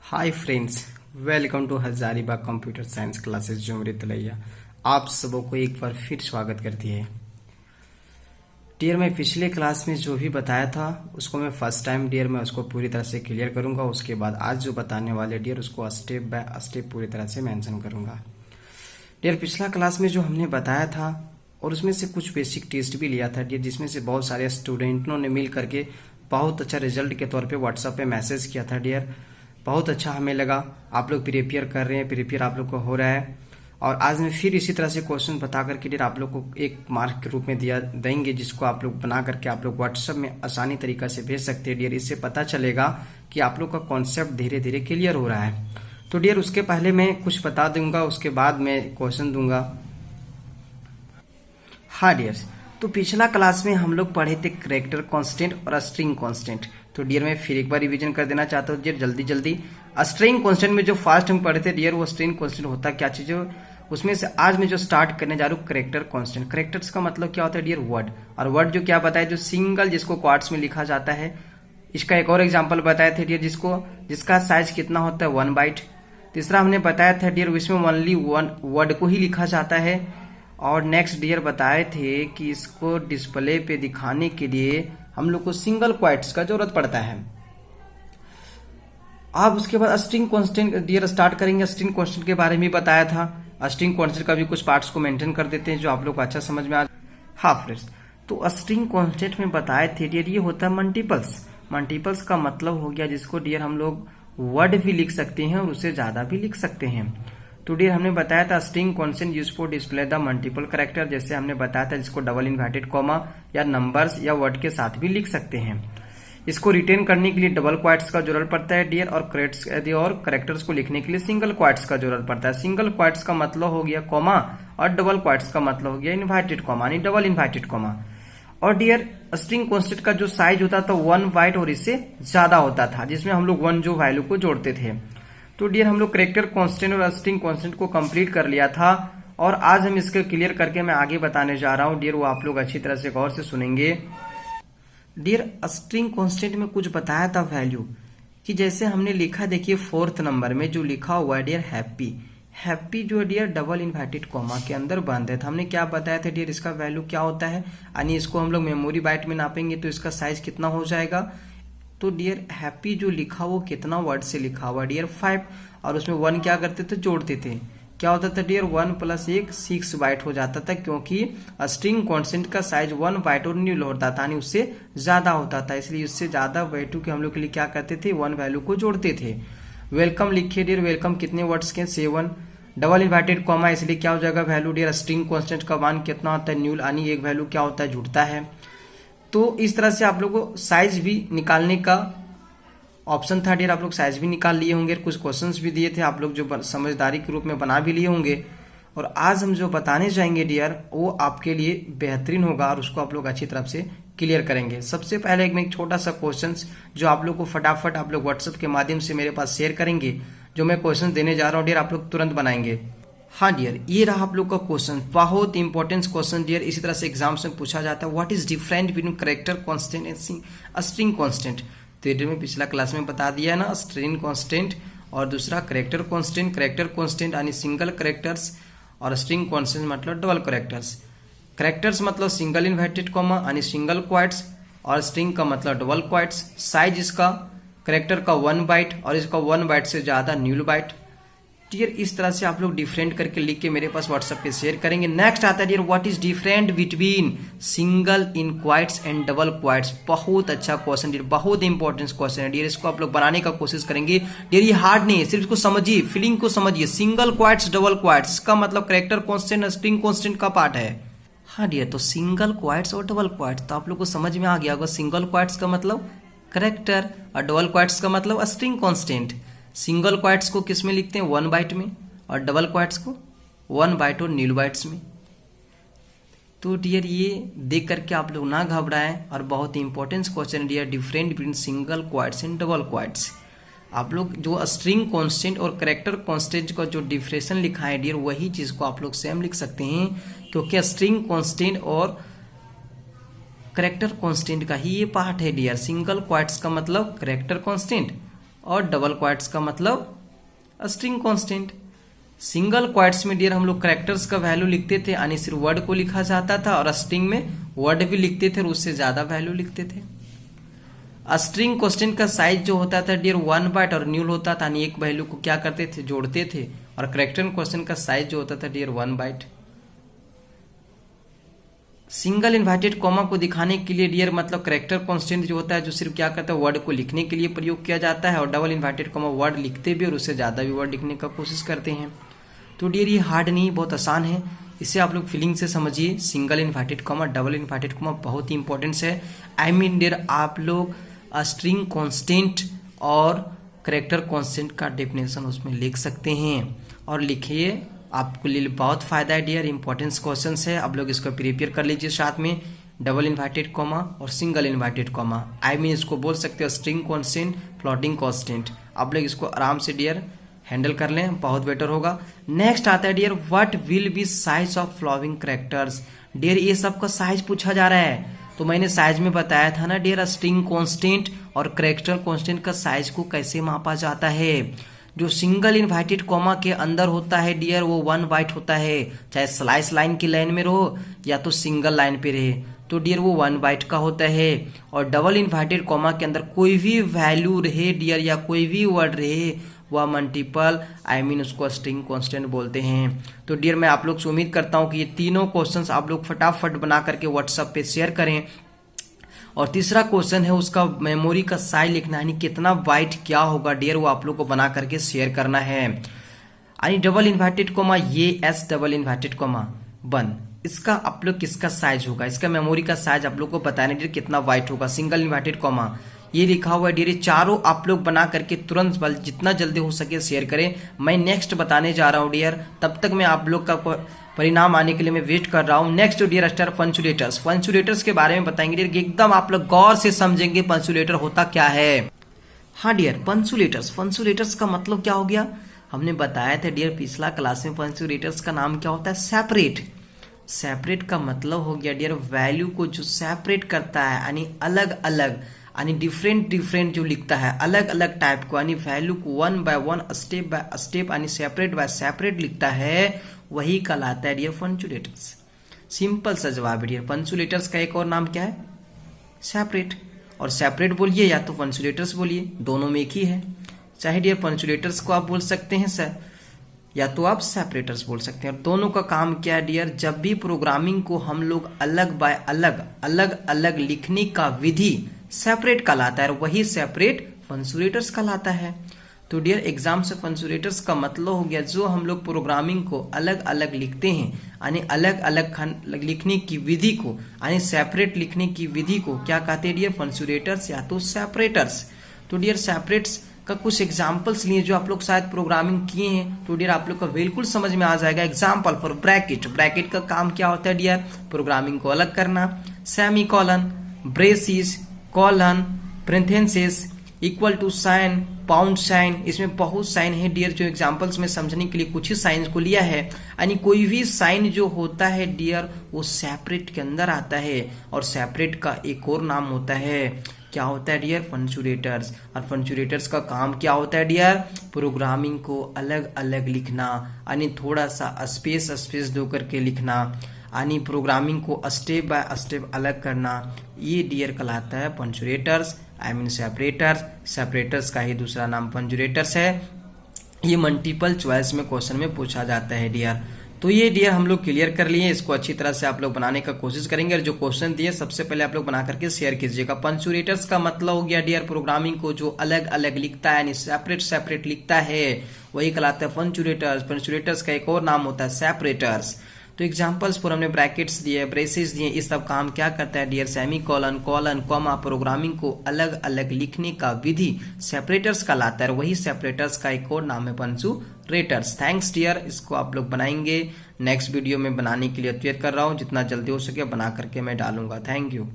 Hi friends, welcome to Hazaribagh computer science classes Jhumri Telaiya. आप सबों को एक बार फिर स्वागत करती है। डियर, मैं पिछले क्लास में जो भी बताया था उसको मैं फर्स्ट टाइम डियर मैं उसको पूरी तरह से क्लियर करूंगा। उसके बाद आज जो बताने वाले डियर उसको स्टेप बाय स्टेप पूरी तरह से मेंशन करूंगा। डियर, पिछला क्लास में जो हमने बताया था और उसमें से कुछ बेसिक टेस्ट भी लिया था डियर, जिसमें से बहुत सारे स्टूडेंटों ने मिल करके बहुत अच्छा रिजल्ट के तौर पे व्हाट्सएप पे मैसेज किया था डियर। बहुत अच्छा हमें लगा। आप लोग प्रिपेयर कर रहे हैं, प्रिपेयर आप लोग को हो रहा है। और आज मैं फिर इसी तरह से क्वेश्चन बता करके डियर आप लोग को एक मार्क के रूप में दिया देंगे, जिसको आप लोग बना करके आप लोग व्हाट्सएप में आसानी तरीका से भेज सकते हैं डियर। इससे पता चलेगा कि आप लोग का कॉन्सेप्ट धीरे धीरे क्लियर हो रहा है। तो डियर, उसके पहले मैं कुछ बता दूंगा, उसके बाद मैं क्वेश्चन दूंगा। हाँ डियर, तो पिछला क्लास में हम लोग पढ़े थे कैरेक्टर कांस्टेंट और स्ट्रिंग कांस्टेंट। तो डियर मैं फिर एक बार रिवीजन कर देना चाहता हूँ डियर, जल्दी जल्दी। स्ट्रिंग कांस्टेंट में जो फर्स्ट हम पढ़े थे डियर, वो स्ट्रिंग कांस्टेंट होता क्या चीज है, उसमें से आज मैं जो स्टार्ट करने जा रहा हूँ कैरेक्टर कांस्टेंट। कैरेक्टर्स का मतलब क्या होता है डियर, वर्ड। और वर्ड जो क्या बताया, जो सिंगल जिसको क्वार्ट्स में लिखा जाता है। इसका एक और एग्जाम्पल बताया था डियर, जिसका साइज कितना होता है, 1 बाइट। तीसरा हमने बताया था डियर, इसमें ओनली वन वर्ड को ही लिखा जाता है। और नेक्स्ट डियर बताए थे कि इसको डिस्प्ले पे दिखाने के लिए हम लोग को सिंगल क्वाइट्स का जरूरत पड़ता है। अब उसके बाद स्ट्रिंग कांस्टेंट डियर स्टार्ट करेंगे। स्ट्रिंग कांस्टेंट के बारे में बताया था। स्ट्रिंग कांस्टेंट का भी कुछ पार्ट्स को मेंशन कर देते हैं जो आप लोग को अच्छा समझ में आ। हाँ फ्रेंड्स, तो स्ट्रिंग कांस्टेंट में बताए थे डियर, ये होता है मल्टीपल्स। मल्टीपल्स का मतलब हो गया जिसको डियर हम लोग वर्ड भी लिख सकते हैं और उससे ज्यादा भी लिख सकते हैं। तो डियर हमने बताया था string constant use for display the multiple character, जैसे हमने बताया था जिसको डबल इन्वर्टेड कॉमा या नंबर्स या वर्ड के साथ भी लिख सकते हैं। इसको रिटेन करने के लिए डबल क्वाइट्स का जरूरत पड़ता है डियर, और कैरेक्टर्स को लिखने के लिए सिंगल क्वाइट्स का जरूरत पड़ता है। सिंगल क्वाइट्स का मतलब हो गया कॉमा, और डबल क्वाइट्स का मतलब हो गया इन्वर्टेड कॉमा यानी डबल इन्वर्टेड कॉमा। और डियर स्ट्रिंग कांस्टेंट का जो साइज होता था 1 बाइट और इससे ज्यादा होता था, जिसमें हम लोग 1 जो वैल्यू को जोड़ते थे। तो डियर हम लोग कैरेक्टर कांस्टेंट और स्ट्रिंग कांस्टेंट को कंप्लीट कर लिया था, और आज हम इसको क्लियर करके मैं आगे बताने जा रहा हूं डियर, वो आप लोग अच्छी तरह से गौर से सुनेंगे। डियर स्ट्रिंग कांस्टेंट में कुछ बताया था वैल्यू कि जैसे हमने लिखा, देखिए 4th नंबर में जो लिखा हुआ है डियर हैप्पी। हैप्पी जो डियर डबल इन्वर्टेड कॉमा के अंदर बंद है। तो हमने क्या बताया था डियर, इसका वैल्यू क्या होता है, यानी इसको हम लोग मेमोरी बाइट में नापेंगे तो इसका साइज कितना हो जाएगा। तो डियर हैप्पी जो लिखा वो कितना वर्ड से लिखा हुआ डियर 5, और उसमें 1 क्या करते थे, जोड़ते थे। क्या होता था डियर, 1 + 1 6 बाइट हो जाता था, क्योंकि स्ट्रिंग कांस्टेंट का साइज 1 बाइट और न्यूल होता था, यानी उससे ज्यादा होता था। इसलिए उससे ज्यादा वैल्यू के हम लोग के लिए क्या करते थे, 1 वैल्यू को जोड़ते थे। वेलकम लिखिए डियर, वेलकम कितने वर्ड्स के, 7। डबल इन्वर्टेड कॉमा, इसलिए क्या हो जाएगा वैल्यू डियर, स्ट्रिंग कांस्टेंट का मान कितना होता है, न्यूल, यानी एक वैल्यू क्या होता है, जुड़ता है। तो इस तरह से आप लोग को साइज भी निकालने का ऑप्शन था डियर, आप लोग साइज भी निकाल लिए होंगे। कुछ क्वेश्चंस भी दिए थे, आप लोग जो समझदारी के रूप में बना भी लिए होंगे। और आज हम जो बताने जाएंगे डियर, वो आपके लिए बेहतरीन होगा और उसको आप लोग अच्छी तरह से क्लियर करेंगे। सबसे पहले एक छोटा सा क्वेश्चन जो आप लोग को फटाफट आप लोग व्हाट्सएप के माध्यम से मेरे पास शेयर करेंगे। जो मैं क्वेश्चन देने जा रहा हूँ डियर, आप लोग तुरंत बनाएंगे। हाँ डियर, ये रहा आप लोग का क्वेश्चन, बहुत इंपॉर्टेंट क्वेश्चन डियर। इसी तरह से एग्जाम्स में पूछा जाता है, what is different between character constant and string constant. तो ये में पिछला क्लास में बता दिया है ना, स्ट्रिंग कांस्टेंट और दूसरा कैरेक्टर कांस्टेंट। कैरेक्टर कांस्टेंट यानी सिंगल कैरेक्टर्स, और स्ट्रिंग कांस्टेंट मतलब डबल कैरेक्टर्स। कैरेक्टर्स मतलब सिंगल इन्वर्टेड कॉमा यानी सिंगल क्वाइट्स, और स्ट्रिंग का मतलब डबल क्वाइट्स। साइज इसका कैरेक्टर का 1 बाइट और इसका 1 बाइट से ज्यादा न्यूल बाइट। डियर इस तरह से आप लोग डिफरेंट करके लिख के मेरे पास व्हाट्सएप पे शेयर करेंगे। नेक्स्ट आता है dear, what is different between single in quotes and double quotes. बहुत अच्छा क्वेश्चन डियर, बहुत इंपॉर्टेंट क्वेश्चन है डियर, इसको आप लोग बनाने का कोशिश करेंगे डियर। ये हार्ड नहीं है, सिर्फ इसको समझिए, फीलिंग को समझिए। सिंगल क्वाइट्स डबल क्वाइट्स का मतलब कैरेक्टर कांस्टेंट स्ट्रिंग कांस्टेंट का पार्ट है। हाँ डियर, तो सिंगल क्वाइट्स और डबल क्वाइट्स तो आप लोग को समझ में आ गया होगा। सिंगल क्वाइट्स का मतलब कैरेक्टर और डबल क्वाइट्स का मतलब स्ट्रिंग कांस्टेंट। सिंगल क्वाइट्स को किस में लिखते हैं, 1 बाइट में, और डबल क्वाइट्स को 1 बाइट और न्यूल बाइट्स में। तो डियर ये देख करके आप लोग ना घबराएं, और बहुत important question dear, different between single quotes and double quotes. आप लोग जो स्ट्रिंग कांस्टेंट और कैरेक्टर कांस्टेंट का जो डिफरेंशिएशन लिखा है डियर, वही चीज को आप लोग सेम लिख सकते हैं, क्योंकि स्ट्रिंग कांस्टेंट और कैरेक्टर कांस्टेंट का ही ये पार्ट है डियर। सिंगल क्वाइट्स का मतलब कैरेक्टर कांस्टेंट और डबल क्वाइट्स का मतलब स्ट्रिंग कांस्टेंट। सिंगल क्वाइट्स में डियर हम लोग कैरेक्टर्स का वैल्यू लिखते थे यानी सिर्फ वर्ड को लिखा जाता था, और स्ट्रिंग में वर्ड भी लिखते थे और उससे ज्यादा वैल्यू लिखते थे। स्ट्रिंग कांस्टेंट का साइज जो होता था डियर 1 बाइट और न्यूल होता था, यानी एक वैल्यू को क्या करते थे, जोड़ते थे। और कैरेक्टर कांस्टेंट का साइज जो होता था dear 1 byte. Single inverted comma को दिखाने के लिए डियर मतलब कैरेक्टर कांस्टेंट जो होता है जो सिर्फ क्या करता है, वर्ड को लिखने के लिए प्रयोग किया जाता है, और डबल इन्वर्टेड कॉमा वर्ड लिखते भी और उससे ज्यादा भी वर्ड लिखने का कोशिश करते हैं। तो डियर ये हार्ड नहीं, बहुत आसान है, इसे आप लोग फीलिंग से समझिए। Single inverted comma, double inverted comma बहुत ही इंपॉर्टेंट है। आई मीन डियर आप लोग स्ट्रिंग कांस्टेंट और कैरेक्टर कांस्टेंट का डेफिनेशन उसमें लिख सकते हैं, और लिखिए, आपके लिए बहुत फायदा है डियर, इंपॉर्टेंस क्वेश्चन है, आप लोग इसको प्रिपेयर कर लीजिए साथ में। डबल इन्वर्टेड कॉमा और single inverted comma, I mean इसको बोल सकते हो स्ट्रिंग कांस्टेंट, फ्लोटिंग कांस्टेंट। आप लोग इसको आराम से डियर हैंडल कर लें, बहुत बेटर होगा। नेक्स्ट आता है dear what will be size of flowing characters. Dear ये सब का साइज पूछा जा रहा है, तो मैंने साइज में बताया था ना डियर, स्ट्रिंग कांस्टेंट और कैरेक्टर कांस्टेंट का साइज को कैसे मापा जाता है। जो सिंगल इन्वर्टेड कॉमा के अंदर होता है डियर वो 1 बाइट होता है, चाहे स्लाइस लाइन की लाइन में रहो या तो सिंगल लाइन पे रहे, तो डियर वो 1 बाइट का होता है। और डबल इन्वर्टेड कॉमा के अंदर कोई भी वैल्यू रहे डियर या कोई भी वर्ड रहे वह मल्टीपल, आई मीन उसको स्ट्रिंग कांस्टेंट बोलते हैं। तो डियर मैं आप लोग से उम्मीद करता हूं कि ये तीनों क्वेश्चंस आप लोग फटाफट बना करके व्हाट्सएप पे शेयर करें। और तीसरा क्वेश्चन है उसका मेमोरी का साइज लिखना, यानी कितना बाइट क्या होगा डियर, वो आप लोग को बना करके शेयर करना है। यानी डबल इन्वर्टेड कॉमा ये एस डबल इन्वर्टेड कॉमा 1, इसका आप लोग किसका साइज होगा, इसका मेमोरी का साइज आप लोग को बताना डियर कितना बाइट होगा। सिंगल इन्वर्टेड कॉमा ये लिखा हुआ है डियर, चारों आप लोग बना करके तुरंत जितना जल्दी हो सके शेयर करें। मैं नेक्स्ट बताने जा रहा हूँ डियर, तब तक मैं आप लोग का परिणाम आने के लिए मैं वेट कर रहा हूँ। नेक्स्ट डियर स्टार पंचुलेटर्स, पंचुलेटर्स के बारे में बताएंगे डियर, एकदम आप लोग गौर से समझेंगे पंचुलेटर होता क्या है। हाँ डियर पंचुलेटर्स, पंचुलेटर्स का मतलब क्या हो गया, हमने बताया था डियर पिछला क्लास में, पंचुलेटर्स का नाम क्या होता है, सेपरेट। सेपरेट का मतलब हो गया डियर वैल्यू को जो सेपरेट करता है, यानी अलग अलग, यानी डिफरेंट जो लिखता है अलग अलग टाइप को, यानी वैल्यू को 1 बाय 1 स्टेप बाय स्टेप यानी सेपरेट बाय सेपरेट लिखता है, वही कहलाता है डियर पंचुलेटर्स। सिंपल सा जवाब है डियर, पंचुलेटर्स का एक और नाम क्या है, सेपरेट। और सेपरेट बोलिए या तो पंचुलेटर्स बोलिए, दोनों में एक ही है। चाहे डियर पंचुलेटर्स को आप बोल सकते हैं सर, या तो आप सेपरेटर्स बोल सकते हैं। और दोनों का काम क्या है डियर, जब भी प्रोग्रामिंग को हम लोग अलग बाय अलग अलग अलग लिखने का विधि सेपरेट कहलाता है, वही सेपरेट पंचुलेटर्स कहलाता है। तो डियर एग्जाम से पंचुलेटर्स का मतलब हो गया जो हम लोग प्रोग्रामिंग को अलग अलग लिखते हैं, यानी अलग अलग लिखने की विधि को, यानी सेपरेट लिखने की विधि को क्या कहते हैं डियर, पंचुलेटर्स या तो सेपरेटर्स। तो डियर सेपरेट्स का कुछ एग्जाम्पल्स लिए जो आप लोग शायद प्रोग्रामिंग किए हैं, तो डियर आप लोग को बिल्कुल समझ में आ जाएगा। एग्जाम्पल फॉर ब्रैकेट, ब्रैकेट का काम क्या होता है डियर, प्रोग्रामिंग को अलग करना। Semicolon, braces, colon, parenthesis, equal to sign, pound sign, इसमें बहुत साइन है डियर, जो एग्जांपल्स में समझने के लिए कुछ ही साइन को लिया है। यानी कोई भी साइन जो होता है डियर वो सेपरेट के अंदर आता है, और सेपरेट का एक और नाम होता है, क्या होता है डियर, पंचुलेटर्स। और पंचुलेटर्स का काम क्या होता है डियर, प्रोग्रामिंग को अलग अलग लिखना, यानी थोड़ा सा स्पेस दो करके लिखना, यानी प्रोग्रामिंग को स्टेप बाय स्टेप अलग करना, ये डियर कहलाता है पंचुलेटर्स, आई मीन सेपरेटर्स। सेपरेटर्स का ही दूसरा नाम पंचुलेटर्स है। ये मल्टीपल चॉइस में क्वेश्चन में पूछा जाता है डियर। तो ये डियर हम लोग क्लियर कर लिए, इसको अच्छी तरह से आप लोग बनाने का कोशिश करेंगे, और जो क्वेश्चन दिए सबसे पहले आप लोग बना करके शेयर कीजिएगा। पंचुलेटर्स का मतलब हो गया डियर प्रोग्रामिंग को जो अलग अलग लिखता है, यानी सेपरेट सेपरेट लिखता है, वही कहलाता है पंचुलेटर्स। पंचुलेटर्स का एक और नाम होता है सेपरेटर्स। तो एग्जांपल्स पर हमने ब्रैकेट्स दिए, ब्रेसेस दिए, इस सब काम क्या करता है dear, semicolon, colon, comma, programming को अलग अलग लिखने का विधि सेपरेटर्स का लाता है, वही सेपरेटर्स का एक और नाम है पंचुलेटर्स। थैंक्स डियर, इसको आप लोग बनाएंगे। नेक्स्ट वीडियो में बनाने के लिए वेट कर रहा हूँ, जितना जल्दी हो सके बना करके मैं डालूंगा। Thank you.